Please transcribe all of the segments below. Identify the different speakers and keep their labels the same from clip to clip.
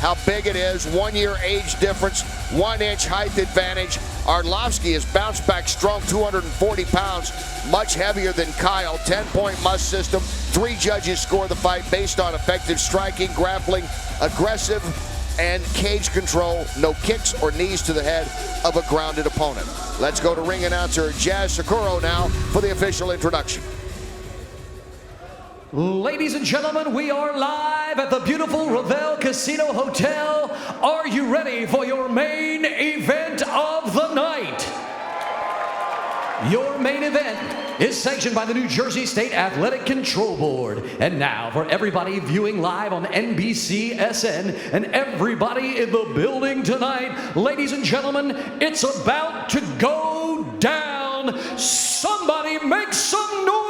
Speaker 1: how big it is. 1 year age difference, 1 inch height advantage. Arlovski has bounced back strong, 240 pounds, much heavier than Kyle. 10-point must system. 3 judges score the fight based on effective striking, grappling, aggressive, and cage control. No kicks or knees to the head of a grounded opponent. Let's go to ring announcer Jazz Sakuro now for the official introduction.
Speaker 2: Ladies and gentlemen, we are live at the beautiful Revel Casino Hotel. Are you ready for your main event of the night? Your main event is sanctioned by the New Jersey State Athletic Control Board. And now, for everybody viewing live on NBCSN and everybody in the building tonight, ladies and gentlemen, it's about to go down. Somebody make some noise!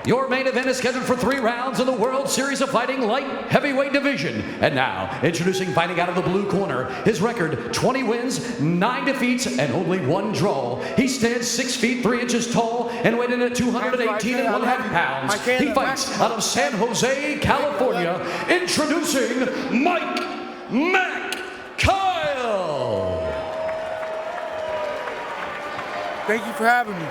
Speaker 2: Your main event is scheduled for 3 rounds in the World Series of Fighting Light Heavyweight Division. And now, introducing, fighting out of the blue corner, his record 20 wins, 9 defeats, and only 1 draw. He stands 6 feet 3 inches tall and weighed in at 218 and 1/2 pounds. He fights out of San Jose, California. Introducing Mike Mac Kyle.
Speaker 3: Thank you for having me.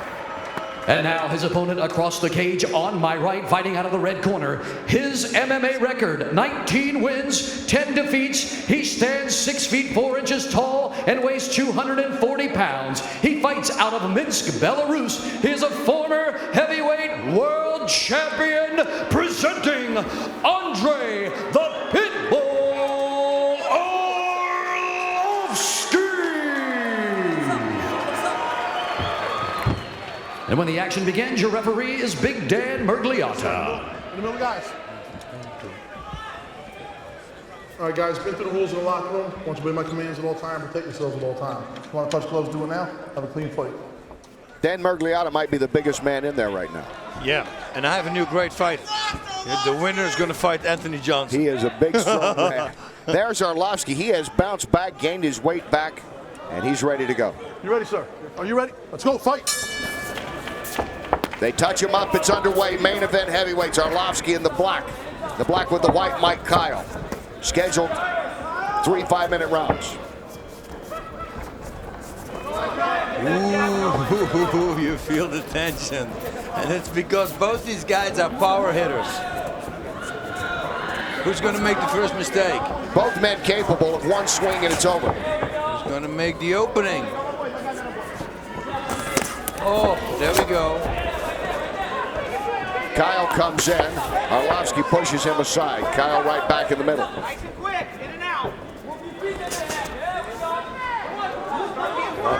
Speaker 2: And now his opponent across the cage on my right, fighting out of the red corner. His MMA record, 19 wins, 10 defeats. He stands 6 feet 4 inches tall and weighs 240 pounds. He fights out of Minsk, Belarus. He is a former heavyweight world champion, presenting Andrei the Pitbull Arlovski. And when the action begins, your referee is Big Dan Mergliata.
Speaker 4: In the middle, guys. All right, guys, been through the rules in the locker room. I want you to obey my commands at all times, protect yourselves at all times. If you want to touch gloves, do it now. Have a clean fight.
Speaker 1: Dan Mergliata might be the biggest man in there right now.
Speaker 5: Yeah, and I have a new great fight. The winner is going to fight Anthony Johnson.
Speaker 1: He is a big, strong man. There's Arlovski. He has bounced back, gained his weight back, and he's ready to go.
Speaker 4: You ready, sir? Are you ready? Let's go, fight.
Speaker 1: They touch him up. It's underway. Main event heavyweights. Arlovski in the black. The black with the white, Mike Kyle. Scheduled 3 5-minute rounds.
Speaker 5: Ooh, you feel the tension. And it's because both these guys are power hitters. Who's going to make the first mistake?
Speaker 1: Both men capable of one swing and it's over.
Speaker 5: Who's going to make the opening? Oh, there we go.
Speaker 1: Kyle comes in. Arlovski pushes him aside. Kyle right back in the middle.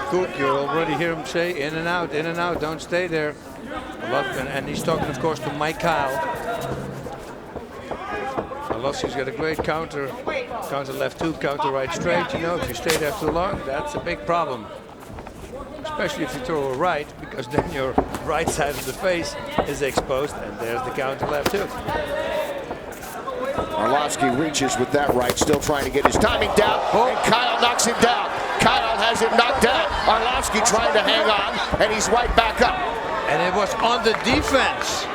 Speaker 5: Cook, you already hear him say in and out, don't stay there. And he's talking, of course, to Mike Kyle. Arlovski's got a great counter left hook, counter right straight. You know, if you stay there too long, that's a big problem. Especially if you throw a right, because then your right side of the face is exposed, and there's the counter left hook.
Speaker 1: Arlovski reaches with that right, still trying to get his timing down, and Kyle knocks him down. Kyle has him knocked down. Arlovski trying to hang on, and he's right back up.
Speaker 5: And it was on the defense.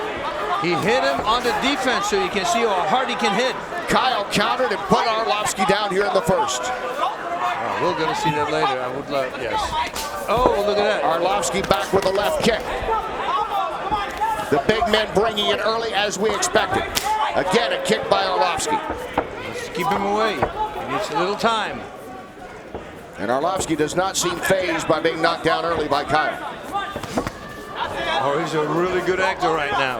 Speaker 5: He hit him on the defense, so you can see how hard he can hit.
Speaker 1: Kyle countered and put Arlovski down here in the first.
Speaker 5: Oh, we're going to see that later. I would love, yes. Oh, look at that.
Speaker 1: Arlovski back with a left kick. The big men bringing it early as we expected. Again, a kick by Arlovski.
Speaker 5: Let's keep him away. He needs a little time.
Speaker 1: And Arlovski does not seem fazed by being knocked down early by Kyle.
Speaker 5: Oh, he's a really good actor right now.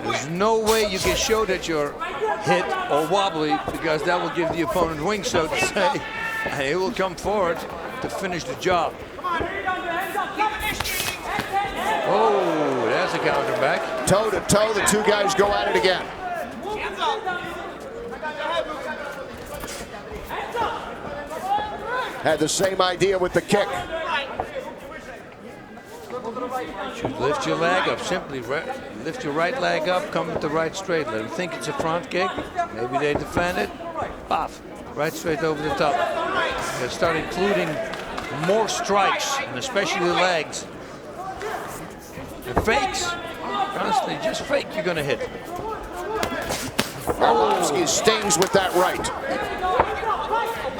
Speaker 5: There's no way you can show that you're hit or wobbly, because that will give the opponent wings, so to say. And he will come forward to finish the job. Oh, there's a counter back.
Speaker 1: Toe to toe, the two guys go at it again. Had the same idea with the kick.
Speaker 5: Should lift your leg up, simply lift your right leg up, come with the right straight. Let them think it's a front kick. Maybe they defend it. Pop, right straight over the top. They start including more strikes, and especially the legs. And fakes. Constantly just fake, you're going to hit.
Speaker 1: Arlovski stings with that right.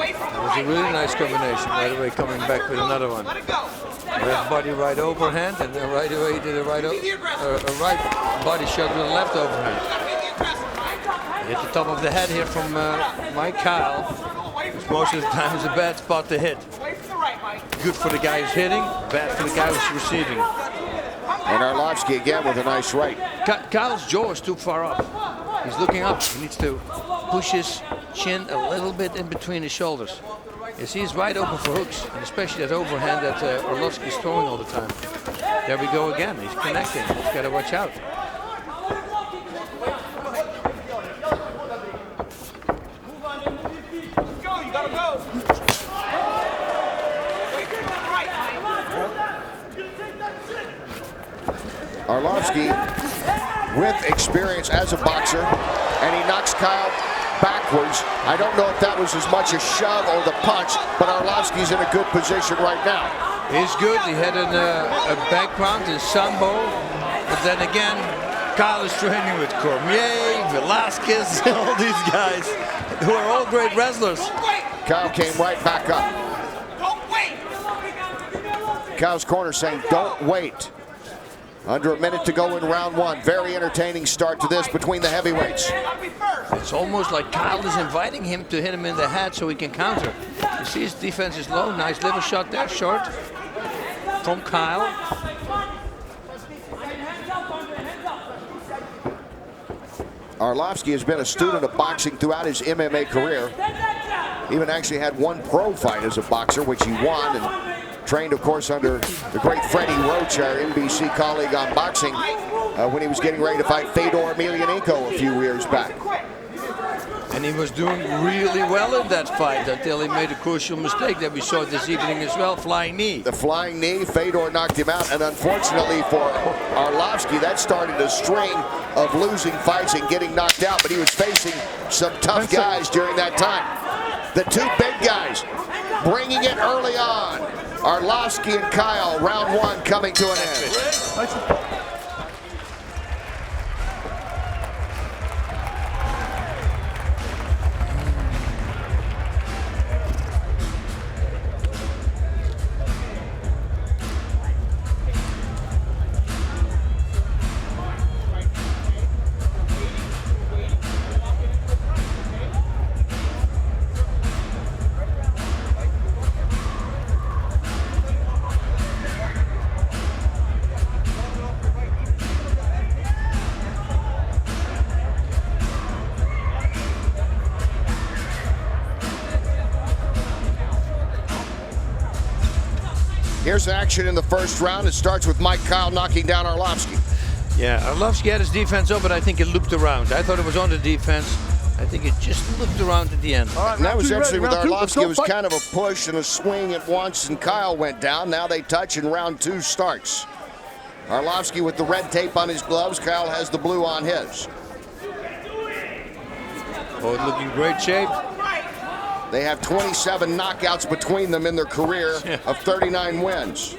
Speaker 5: It was a really nice combination. Right away coming back with another one. Left body right overhand, and then right away he did a right body shot with a left overhand. Hit the top of the head here from Mike Kyle. Which most of the time is a bad spot to hit. Good for the guy who's hitting, bad for the guy who's receiving.
Speaker 1: And Arlovski again with a nice right.
Speaker 5: Kyle's jaw is too far up. He's looking up. He needs to push his chin a little bit in between his shoulders. You see, he's wide open for hooks, and especially that overhand that Arlovski is throwing all the time. There we go again. He's connecting. He's got to watch out.
Speaker 1: Arlovski with experience as a boxer, and he knocks Kyle backwards. I don't know if that was as much a shove or the punch, but Arlovski's in a good position right now.
Speaker 5: He's good. He had a background in Sambo, but then again, Kyle is training with Cormier, Velasquez, all these guys who are all great wrestlers.
Speaker 1: Kyle came right back up. Kyle's corner saying, don't wait. Under a minute to go in round one. Very entertaining start to this between the heavyweights.
Speaker 5: It's almost like Kyle is inviting him to hit him in the head so he can counter. You see his defense is low. Nice liver shot there, short from Kyle.
Speaker 1: Arlovski has been a student of boxing throughout his MMA career. Even actually had one pro fight as a boxer, which he won, and trained, of course, under the great Freddie Roach, our NBC colleague on boxing, when he was getting ready to fight Fedor Emelianenko a few years back.
Speaker 5: And he was doing really well in that fight until he made a crucial mistake that we saw this evening as well, flying knee.
Speaker 1: The flying knee, Fedor knocked him out, and unfortunately for Arlovski, that started a string of losing fights and getting knocked out, but he was facing some tough guys during that time. The two big guys bringing it early on. Arlovski and Kyle, round one coming to an end. Here's action in the first round. It starts with Mike Kyle knocking down Arlovski.
Speaker 5: Yeah, Arlovski had his defense up, but I think it looped around. I thought it was on the defense. I think it just looped around at the end.
Speaker 1: All right, and that was actually with Arlovski. It was kind of a push and a swing at once, and Kyle went down. Now they touch, and round two starts. Arlovski with the red tape on his gloves. Kyle has the blue on his.
Speaker 5: Both looking great shape.
Speaker 1: They have 27 knockouts between them in their career of 39 wins.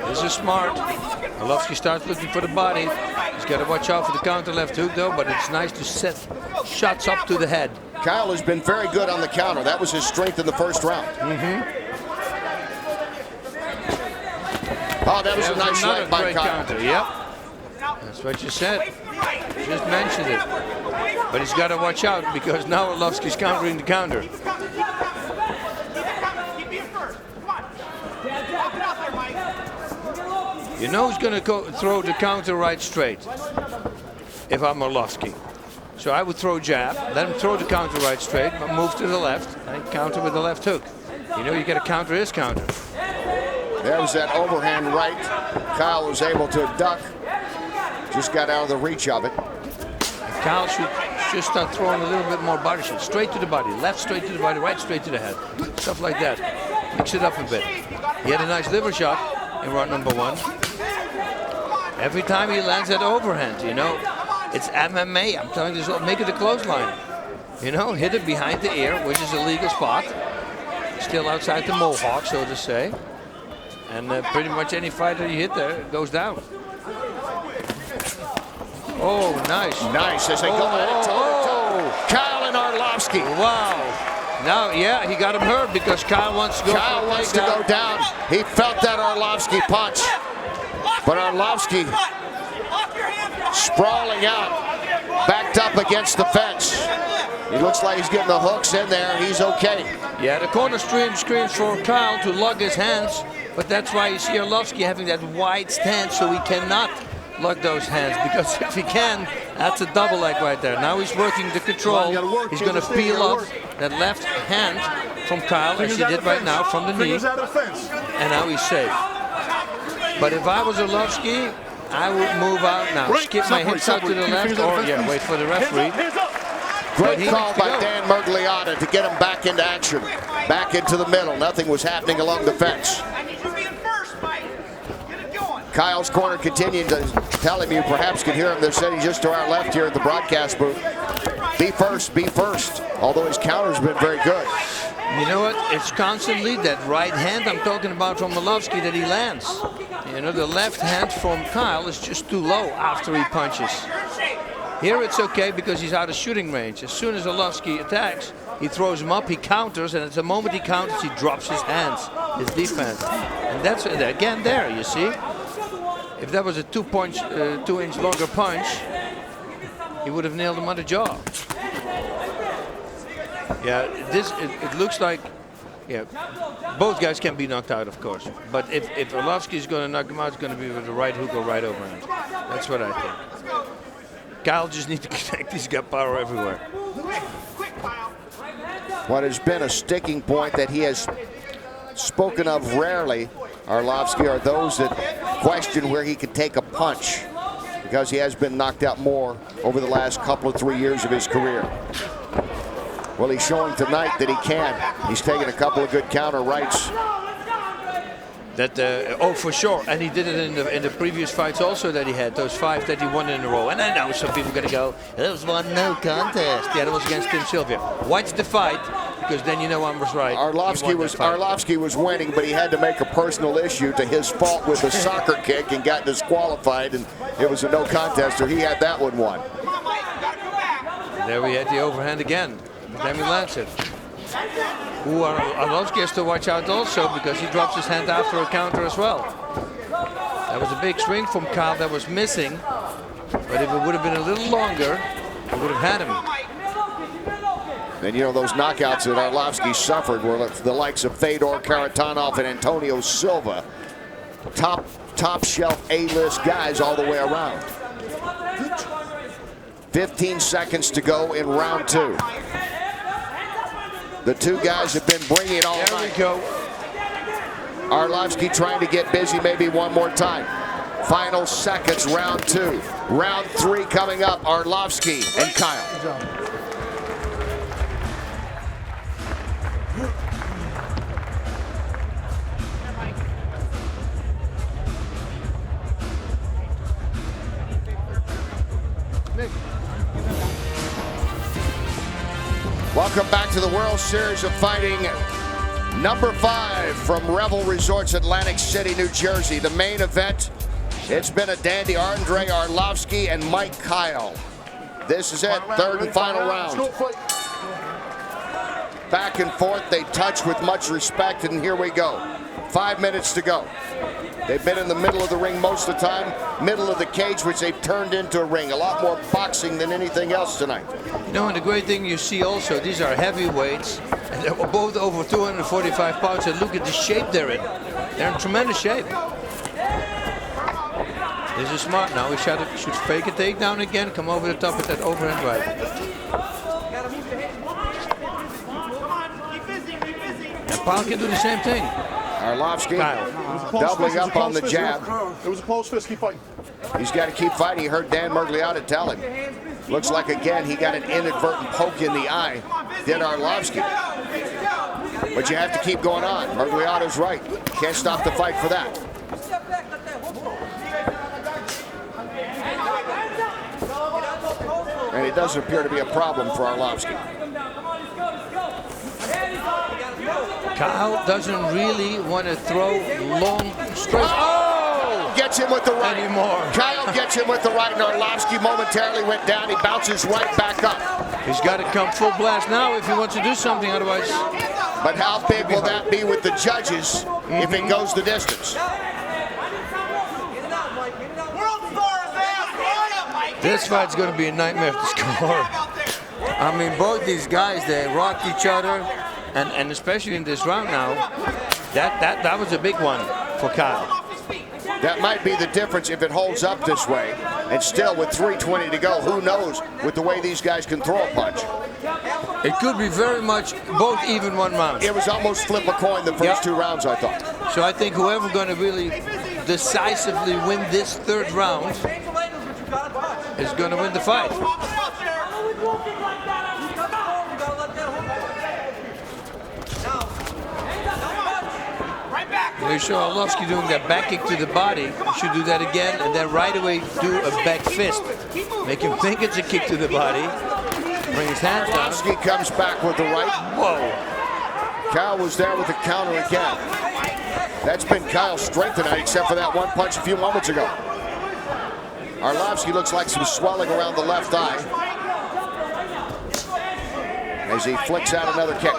Speaker 5: This is smart. Arlovski starts looking for the body. He's got to watch out for the counter left hook, though, but it's nice to set shots up to the head.
Speaker 1: Kyle has been very good on the counter. That was his strength in the first round. Oh, that was a nice leg by Kyle.
Speaker 5: Counter. Yep. That's what you said. Just mentioned it. But he's got to watch out because now Arlovski's countering the counter. You know who's going to throw the counter right straight if I'm Arlovski. So I would throw jab, let him throw the counter right straight, move to the left, and counter with the left hook. You know you got to counter his counter.
Speaker 1: There was that overhand right. Kyle was able to duck. Just got out of the reach of it.
Speaker 5: Kyle should just start throwing a little bit more body shots. Straight to the body, left straight to the body, right straight to the head. Stuff like that. Mix it up a bit. He had a nice liver shot in round number one. Every time he lands that overhand, you know, it's MMA. I'm telling you, make it a clothesline. You know, hit it behind the ear, which is a legal spot. still outside the mohawk, so to say. And pretty much any fighter you hit there goes down. Oh, nice.
Speaker 1: Nice as they go at it toe-to-toe. Kyle and Arlovski.
Speaker 5: Wow. Now, yeah, he got him hurt because Kyle wants to go.
Speaker 1: Kyle wants to go down. He felt that Arlovski punch. But Arlovski sprawling out, backed up against the fence. He looks like he's getting the hooks in there. He's okay.
Speaker 5: Yeah, the corner screams for Kyle to lug his hands, but that's why you see Arlovski having that wide stance, so he cannot lug those hands, because if he can, that's a double leg right there. Now he's working the control. He's going to peel off that left hand from Kyle, as he did right now, from the knee. And now he's safe. But if I was Arlovski, I would move out now. Skip my hips out to the left, or yeah, wait for the referee.
Speaker 1: Great call by Dan Mergliotta to get him back into action, back into the middle. Nothing was happening along the fence. Kyle's corner continuing to tell him, you perhaps can hear him. They're sitting just to our left here at the broadcast booth. Be first, be first. Although his counter's been very good.
Speaker 5: You know what? It's constantly that right hand I'm talking about from Arlovski that he lands. You know, the left hand from Kyle is just too low after he punches. Here it's okay because he's out of shooting range. As soon as Arlovski attacks, he throws him up, he counters, and at the moment he counters, he drops his hands, his defense. And that's, again, there, you see? If that was a 2-inch longer punch, he would have nailed him on the jaw. Yeah, it looks like, yeah, both guys can be knocked out, of course. But if Arlovski is going to knock him out, it's going to be with the right hook or right overhand. That's what I think. Kyle just needs to connect. He's got power everywhere.
Speaker 1: What has been a sticking point that he has spoken of rarely, Arlovski, are those that question where he could take a punch, because he has been knocked out more over the last couple of 3 years of his career. Well, he's showing tonight that he can. He's taking a couple of good counter rights.
Speaker 5: That oh, for sure, and he did it in the previous fights also that he had, those 5 that he won in a row. And I know some people are going to go, that was one no contest. Yeah, that was against Tim Sylvia. Watch the fight, because then you know I was right.
Speaker 1: Arlovski was winning, but he had to make a personal issue to his fault with the soccer kick and got disqualified, and it was a no contest, or he had that one won.
Speaker 5: There we had the overhand again. Then we lands it. Ooh, Arlovski has to watch out also, because he drops his hand after a counter as well. That was a big swing from Kyle that was missing, but if it would have been a little longer, he would have had him.
Speaker 1: And you know, those knockouts that Arlovski suffered were the likes of Fedor Karatanov and Antonio Silva. Top shelf A-list guys all the way around. 15 seconds to go in round 2. The two guys have been bringing it all night.
Speaker 5: There we go.
Speaker 1: Arlovski trying to get busy maybe one more time. Final seconds, round 2. Round 3 coming up, Arlovski and Kyle.
Speaker 4: Good job.
Speaker 1: Welcome back to the World Series of Fighting number 5 from Revel Resorts, Atlantic City, New Jersey. The main event, it's been a dandy. Andrei Arlovski and Mike Kyle. This is it, third and final round. Back and forth, they touch with much respect, and here we go. 5 minutes to go. They've been in the middle of the ring most of the time, middle of the cage, which they've turned into a ring. A lot more boxing than anything else tonight.
Speaker 5: You know, and the great thing you see also, these are heavyweights, and they're both over 245 pounds, and look at the shape they're in. They're in tremendous shape. This is smart now. He should fake a takedown again, come over the top with that overhand right. And Paul can do the same thing.
Speaker 1: Arlovski doubling up on the jab.
Speaker 4: It was a close fist. Keep fighting.
Speaker 1: He's got to keep fighting. He heard Dan Mergliotta tell him. Looks like, again, he got an inadvertent poke in the eye. Did Arlovski. But you have to keep going on. Mergliotta's right. Can't stop the fight for that. And it doesn't appear to be a problem for Arlovski.
Speaker 5: Kyle doesn't really want to throw long straight. Oh!
Speaker 1: Gets him with the right.
Speaker 5: Anymore.
Speaker 1: Kyle gets him with the right, and Arlovski momentarily went down. He bounces right back up.
Speaker 5: He's got to come full blast now if he wants to do something, otherwise.
Speaker 1: But how big will that be with the judges if it goes the distance?
Speaker 5: This fight's going to be a nightmare to score. I mean, both these guys, they rock each other, and especially in this round now, that was a big one for Kyle.
Speaker 1: That might be the difference if it holds up this way. And still, with 3:20 to go, who knows with the way these guys can throw a punch.
Speaker 5: It could be very much both even one round.
Speaker 1: It was almost flip a coin the first two rounds, I thought.
Speaker 5: So I think whoever going to really decisively win this third round is going to win the fight. You show Arlovski doing that back kick to the body. You should do that again, and then right away do a back fist. Make him think it's a kick to the body. Bring his hands down.
Speaker 1: Arlovski comes back with the right.
Speaker 5: Whoa.
Speaker 1: Kyle was there with the counter again. That's been Kyle's strength tonight, except for that one punch a few moments ago. Arlovski looks like some swelling around the left eye as he flicks out another kick.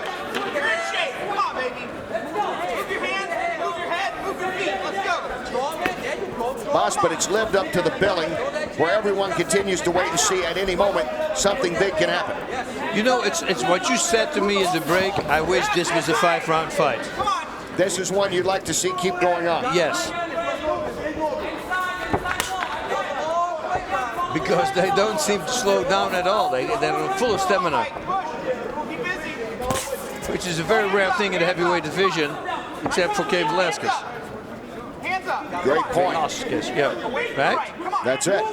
Speaker 1: Boss, but it's lived up to the billing, where everyone continues to wait and see at any moment something big can happen.
Speaker 5: You know, it's what you said to me at the break. I wish this was a 5-round fight.
Speaker 1: This is one you'd like to see keep going on.
Speaker 5: Yes. Because they don't seem to slow down at all. They're full of stamina. Which is a very rare thing in the heavyweight division, except for Cain Velasquez.
Speaker 1: Great point.
Speaker 5: Yeah. Right?
Speaker 1: That's it.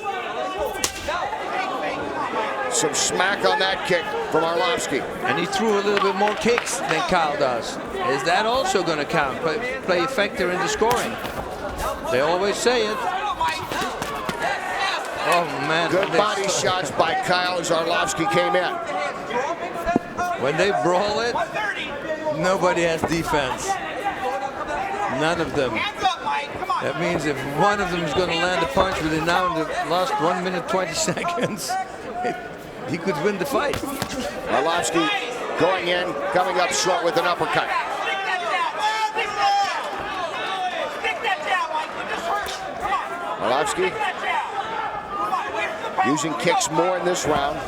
Speaker 1: Some smack on that kick from Arlovski.
Speaker 5: And he threw a little bit more kicks than Kyle does. Is that also going to count? Play a factor in the scoring? They always say it. Oh, man.
Speaker 1: Good body shots by Kyle as Arlovski came in.
Speaker 5: When they brawl it, nobody has defense. None of them. That means if one of them is going to land a punch within now in the last 1 minute 20 seconds, he could win the fight.
Speaker 1: Arlovski going in, coming up short with an uppercut. Arlovski using kicks more in this round.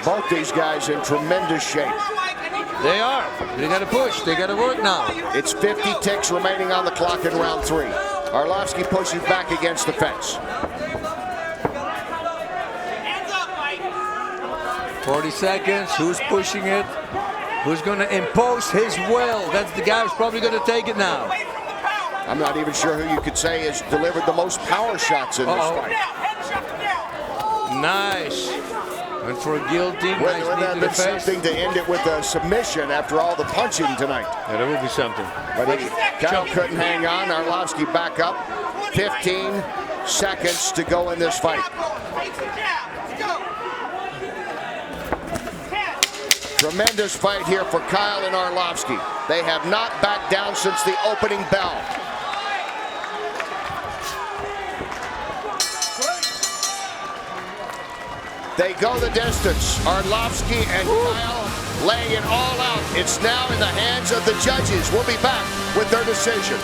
Speaker 1: Both these guys in tremendous shape.
Speaker 5: They are. They got to push. They got to work now.
Speaker 1: It's 50 ticks remaining on the clock in round 3. Arlovski pushes back against the fence.
Speaker 5: 40 seconds. Who's pushing it? Who's going to impose his will? That's the guy who's probably going to take it now.
Speaker 1: I'm not even sure who you could say has delivered the most power shots in this fight.
Speaker 5: Nice. Went for a guillotine.
Speaker 1: Nice knee to the face. Something to end it with a submission after all the punching tonight.
Speaker 5: Yeah, that would be something.
Speaker 1: But Kyle couldn't hang on. Arlovski back up. 15 seconds to go in this fight. Tremendous fight here for Kyle and Arlovski. They have not backed down since the opening bell. They go the distance. Arlovski and Kyle laying it all out. It's now in the hands of the judges. We'll be back with their decision.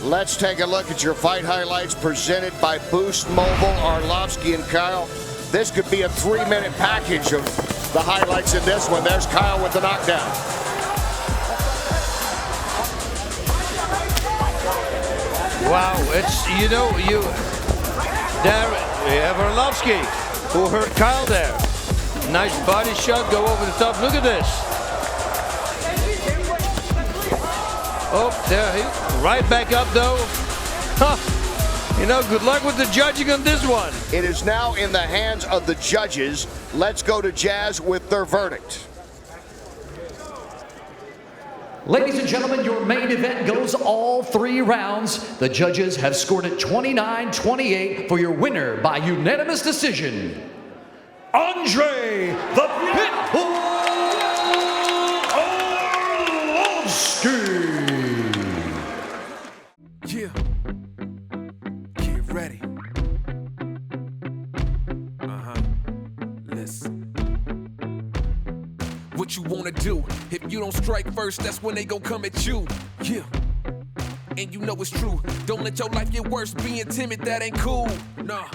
Speaker 1: Let's take a look at your fight highlights presented by Boost Mobile. Arlovski and Kyle. This could be a 3-minute package of the highlights in this one. There's Kyle with the knockdown.
Speaker 5: Wow, it's, there we have Arlovski, who hurt Kyle there. Nice body shot, go over the top. Look at this. Oh, there he, right back up though. Huh. Good luck with the judging on this one.
Speaker 1: It is now in the hands of the judges. Let's go to Jazz with their verdict.
Speaker 2: Ladies and gentlemen, your main event goes all 3 rounds. The judges have scored it 29-28 for your winner by unanimous decision, Andrei the Pitbull Arlovski.
Speaker 6: Yeah. Get ready. Listen. What you wanna do? If you don't strike first, that's when they gon' come at you. Yeah. And you know it's true. Don't let your life get worse. Being timid, that ain't cool. Nah.